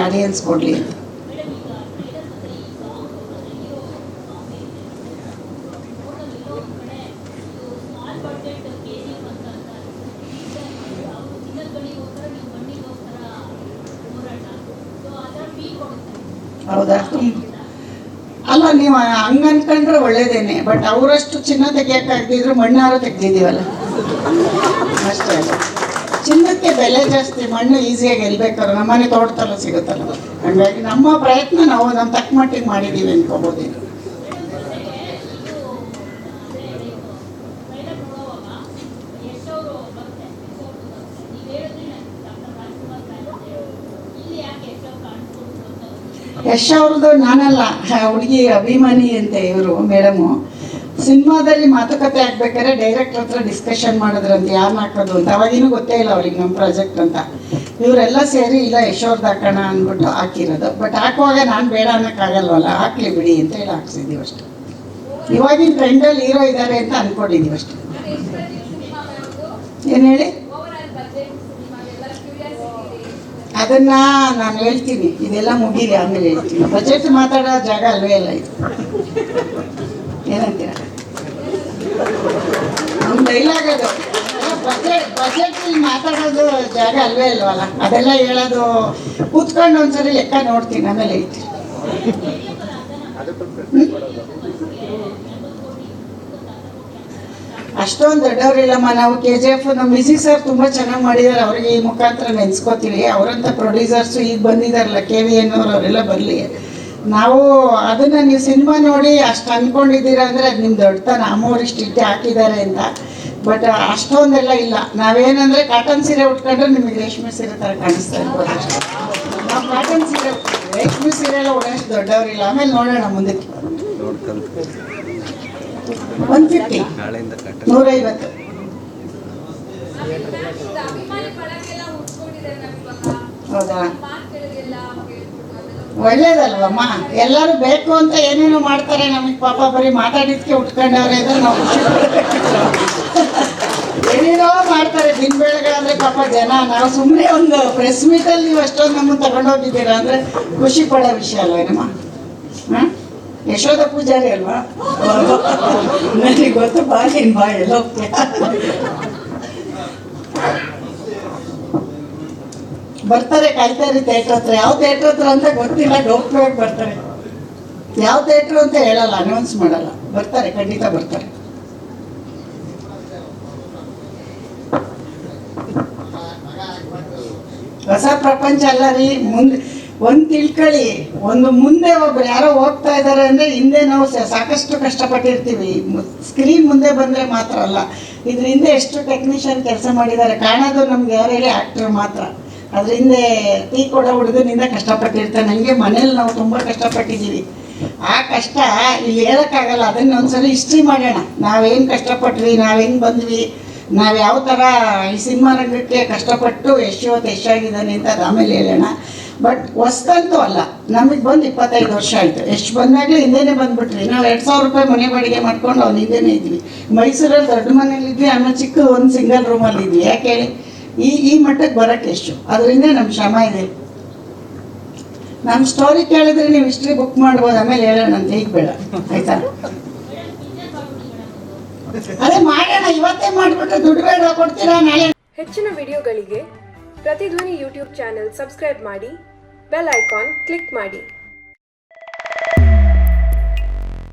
Audience ಕೊಡಲಿ ಅಂತ. ಹೌದಾ? ಅಲ್ಲ, ನೀವು ಹಂಗೆ ಅನ್ಕೊಂಡ್ರೆ ಒಳ್ಳೇದೇನೆ. ಬಟ್ ಅವರಷ್ಟು ಚಿನ್ನ ತೆಗಿಯೋಕ್ಕಾಗದಿದ್ರು ಮಣ್ಣಾರು ತೆಗ್ದಿದ್ದೀವಲ್ಲ, ಅಷ್ಟೇ ಅಲ್ಲ. ಚಿನ್ನಕ್ಕೆ ಬೆಲೆ ಜಾಸ್ತಿ, ಮಣ್ಣು ಈಸಿಯಾಗಿ ಗೆಲ್ಬೇಕಾದ್ರೆ ನಮ್ಮನೆ ತೋಟದಲ್ಲ ಸಿಗುತ್ತಲ್ಲ. ಹಾಗಾಗಿ ನಮ್ಮ ಪ್ರಯತ್ನ ನಾವು ನಮ್ಮ ತಕ್ಕ ಮಟ್ಟಿಗೆ ಮಾಡಿದ್ದೀವಿ ಅನ್ಕೋಬೋದು. ಯಶ್ ಅವ್ರದ್ದು ನಾನಲ್ಲ, ಹುಡುಗಿ ಅಭಿಮಾನಿ ಅಂತ ಇವರು ಮೇಡಮು. ಸಿನಿಮಾದಲ್ಲಿ ಮಾತುಕತೆ ಆಗ್ಬೇಕಾದ್ರೆ ಡೈರೆಕ್ಟರ್ ಹತ್ರ ಡಿಸ್ಕಷನ್ ಮಾಡಿದ್ರಂತೆ ಯಾರನ್ನ ಹಾಕೋದು ಅಂತ. ಅವಾಗಿನೂ ಗೊತ್ತೇ ಇಲ್ಲ ಅವ್ರಿಗೆ ನಮ್ಮ ಪ್ರಾಜೆಕ್ಟ್ ಅಂತ. ಇವರೆಲ್ಲ ಸೇರಿ ಇಲ್ಲ ಯಶ್ ಅವ್ರದ್ದು ಹಾಕೋಣ ಅಂದ್ಬಿಟ್ಟು ಹಾಕಿರೋದು. ಬಟ್ ಹಾಕುವಾಗ ನಾನು ಬೇಡ ಅನ್ನೋಕ್ಕಾಗಲ್ವಲ್ಲ, ಹಾಕ್ಲಿ ಬಿಡಿ ಅಂತ ಹೇಳಿ ಹಾಕ್ಸಿದ್ದೀವಿ ಅಷ್ಟೆ. ಇವಾಗಿನ ಟ್ರೆಂಡಲ್ಲಿ ಹೀರೋ ಇದ್ದಾರೆ ಅಂತ ಅಂದ್ಕೊಂಡಿದ್ದೀವಿ ಅಷ್ಟೆ. ಏನು ಹೇಳಿ? ಅದನ್ನ ನಾನು ಹೇಳ್ತೀನಿ, ಇದೆಲ್ಲ ಮುಗೀರಿ ಆಮೇಲೆ ಹೇಳ್ತೀನಿ. ಬಜೆಟ್ ಮಾತಾಡೋ ಜಾಗ ಅಲ್ವೇ ಅಲ್ಲ ಇದು. ಏನಂತೀರ? ನಮ್ಮ ಡೈಲಾಗ್ ಅದು. ಬಜೆಟ್ ಮಾತಾಡೋದು ಜಾಗ ಅಲ್ವೇ ಅಲ್ವಲ್ಲ, ಅದೆಲ್ಲ ಹೇಳೋದು ಕೂತ್ಕೊಂಡು ಒಂದ್ಸರಿ ಲೆಕ್ಕ ನೋಡ್ತೀನಿ ಆಮೇಲೆ ಹೇಳ್ತೀನಿ. ಅಷ್ಟೊಂದು ದೊಡ್ಡವರಿಲ್ಲಮ್ಮ ನಾವು. KGF ನಮ್ಮ ವಿಜಿ ಸರ್ ತುಂಬ ಚೆನ್ನಾಗಿ ಮಾಡಿದ್ದಾರೆ, ಅವ್ರಿಗೆ ಈ ಮುಖಾಂತರ ನೆನೆಸ್ಕೋತೀವಿ. ಅವರಂಥ ಪ್ರೊಡ್ಯೂಸರ್ಸು ಈಗ ಬಂದಿದ್ದಾರಲ್ಲ, KVN ಅವರೆಲ್ಲ ಬರಲಿ. ನಾವು ಅದನ್ನು ನೀವು ಸಿನಿಮಾ ನೋಡಿ ಅಷ್ಟು ಅಂದ್ಕೊಂಡಿದ್ದೀರಾ ಅಂದರೆ ಅದು ನಿಮ್ಮ ದೊಡ್ಡತನ. ಅಮ್ಮವ್ರು ಇಷ್ಟು ಹಾಕಿದ್ದಾರೆ ಅಂತ. ಬಟ್ ಅಷ್ಟೊಂದೆಲ್ಲ ಇಲ್ಲ. ನಾವೇನಂದರೆ ಕಾಟನ್ ಸೀರೆ ಉಟ್ಕೊಂಡ್ರೆ ನಿಮಗೆ ರೇಷ್ಮೆ ಸೀರೆ ಥರ ಕಾಣಿಸ್ತಾ ಇರ್ಬೋದು ಅಷ್ಟೇ. ನಾವು ಕಾಟನ್ ಸೀರೆ ಉಟ್ಕೊಂಡ್ರೆ ರೇಷ್ಮೆ ಸೀರೆ ಎಲ್ಲ ಉಡೋಷ್ಟು ದೊಡ್ಡವರಿಲ್ಲ. ಆಮೇಲೆ ನೋಡೋಣ ಮುಂದಕ್ಕೆ. 150, 150. ಹೌದಾ? ಒಳ್ಳೇದಲ್ವಮ್ಮ? ಎಲ್ಲರೂ ಬೇಕು ಅಂತ ಏನೇನೋ ಮಾಡ್ತಾರೆ. ನಮಗೆ ಪಾಪ ಬರೀ ಮಾತಾಡಿದ್ಕೆ ಉಟ್ಕೊಂಡವ್ರೆ ಅಂದ್ರೆ ನಾವು ಏನೇನೋ ಮಾಡ್ತಾರೆ ದಿನ ಬೆಳಗಾದ್ರೆ ಪಾಪ ಜನ. ನಾವು ಸುಮ್ಮನೆ ಒಂದು ಪ್ರೆಸ್ ಮೀಟಲ್ಲಿ ನೀವು ಅಷ್ಟೊಂದು ನಮ್ಮನ್ನು ತಗೊಂಡೋಗಿದ್ದೀರಾ ಅಂದರೆ ಖುಷಿ ಪಡೋ ವಿಷಯ ಅಲ್ವೇನಮ್ಮ? ಹಾಂ, ಯಶೋಧ ಪೂಜಾರಿ ಅಲ್ವಾ? ನನಗೆ ಗೊತ್ತು, ಬಾ ನೀನು ಬಾ, ಎಲ್ಲ ಹೋಗ್ತೀಯ. ಬರ್ತಾರೆ, ಕಾಯ್ತಾ ಇರಿ ಥಿಯೇಟ್ರ್ ಹತ್ರ. ಯಾವ ಥಿಯೇಟ್ರ್ ಹತ್ರ ಅಂತ ಗೊತ್ತಿಲ್ಲ, ಗೌಪ್ಯವಾಗಿ ಬರ್ತಾರೆ. ಯಾವ ಥಿಯೇಟ್ರು ಅಂತ ಹೇಳಲ್ಲ, ಅನೌನ್ಸ್ ಮಾಡಲ್ಲ. ಬರ್ತಾರೆ, ಖಂಡಿತ ಬರ್ತಾರೆ. ಹೊಸ ಪ್ರಪಂಚ ಅಲ್ಲ ರೀ. ಮುಂದೆ ಒಂದು ತಿಳ್ಕೊಳ್ಳಿ, ಒಂದು ಮುಂದೆ ಒಬ್ರು ಯಾರೋ ಹೋಗ್ತಾ ಇದ್ದಾರೆ ಅಂದರೆ ಹಿಂದೆ ನಾವು ಸಾಕಷ್ಟು ಕಷ್ಟಪಟ್ಟಿರ್ತೀವಿ. ಸ್ಕ್ರೀನ್ ಮುಂದೆ ಬಂದರೆ ಮಾತ್ರ ಅಲ್ಲ, ಇದ್ರ ಹಿಂದೆ ಎಷ್ಟು ಟೆಕ್ನಿಷಿಯನ್ ಕೆಲಸ ಮಾಡಿದ್ದಾರೆ ಕಾಣೋದು ನಮ್ಗೆ ಯಾರು ಹೇಳಿ ಆ್ಯಕ್ಟ್ರ್ ಮಾತ್ರ. ಅದ್ರ ಹಿಂದೆ ಟೀ ಕೊಡೋ ಹುಡುಗನಿಂದ ಕಷ್ಟಪಟ್ಟಿರ್ತಾರೆ. ನನಗೆ ಮನೇಲಿ ನಾವು ತುಂಬ ಕಷ್ಟಪಟ್ಟಿದ್ದೀವಿ. ಆ ಕಷ್ಟ ಇಲ್ಲಿ ಹೇಳೋಕ್ಕಾಗಲ್ಲ. ಅದನ್ನು ಒಂದ್ಸಲ ಹಿಸ್ಟ್ರಿ ಮಾಡೋಣ. ನಾವೇನು ಕಷ್ಟಪಟ್ವಿ, ನಾವು ಹೆಂಗೆ ಬಂದ್ವಿ, ನಾವು ಯಾವ ಥರ ಈ ಸಿನಿಮಾ ರಂಗಕ್ಕೆ ಕಷ್ಟಪಟ್ಟು ಯಶಾಗಿದ್ದಾನೆ ಅಂತ ಅದು ಆಮೇಲೆ ಹೇಳೋಣ. ಬಟ್ ಹೊಸ್ತಂತೂ ಅಲ್ಲ, ನಮಗೆ ಬಂದು 25 ವರ್ಷ ಆಯಿತು. ಎಷ್ಟು ಬಂದಾಗಲೇ ಹಿಂದೆನೇ ಬಂದುಬಿಟ್ರಿ. ನಾವು 2000 ರೂಪಾಯಿ ಮನೆ ಬಾಡಿಗೆ ಮಾಡ್ಕೊಂಡು ಅವ್ನು ಹಿಂದೆನೇ ಇದ್ವಿ. ಮೈಸೂರಲ್ಲಿ ದೊಡ್ಡ ಮನೇಲಿದ್ವಿ, ಆಮೇಲೆ ಚಿಕ್ಕ ಒಂದು ಸಿಂಗಲ್ ರೂಮಲ್ಲಿ ಇದ್ವಿ. ಯಾಕೆ ಹೇಳಿ? ಈ ಮಟ್ಟಕ್ಕೆ ಬರೋಕ್ಕೆ ಎಷ್ಟು ಅದರಿಂದ ನಮ್ಮ ಶ್ರಮ ಇದೆ. ನಮ್ಮ ಸ್ಟೋರಿ ಕೇಳಿದ್ರೆ ನೀವು ಹಿಸ್ಟ್ರಿ ಬುಕ್ ಮಾಡ್ಬೋದು, ಆಮೇಲೆ ಹೇಳೋಣ ಅಂತ. ಈಗ ಬೇಡ, ಆಯ್ತಾ? ಅದೇ ಮಾಡೋಣ, ಇವತ್ತೇ ಮಾಡಿಬಿಟ್ಟು ದುಡ್ಡು ಬೇಡ ಕೊಡ್ತೀರಾ ನಾಳೆ. ಹೆಚ್ಚಿನ ವಿಡಿಯೋಗಳಿಗೆ ಪ್ರತಿಧ್ವನಿ ಯೂಟ್ಯೂಬ್ ಚಾನೆಲ್ ಸಬ್ಸ್ಕ್ರೈಬ್ ಮಾಡಿ, ಬೆಲ್ ಐಕಾನ್ ಕ್ಲಿಕ್ ಮಾಡಿ.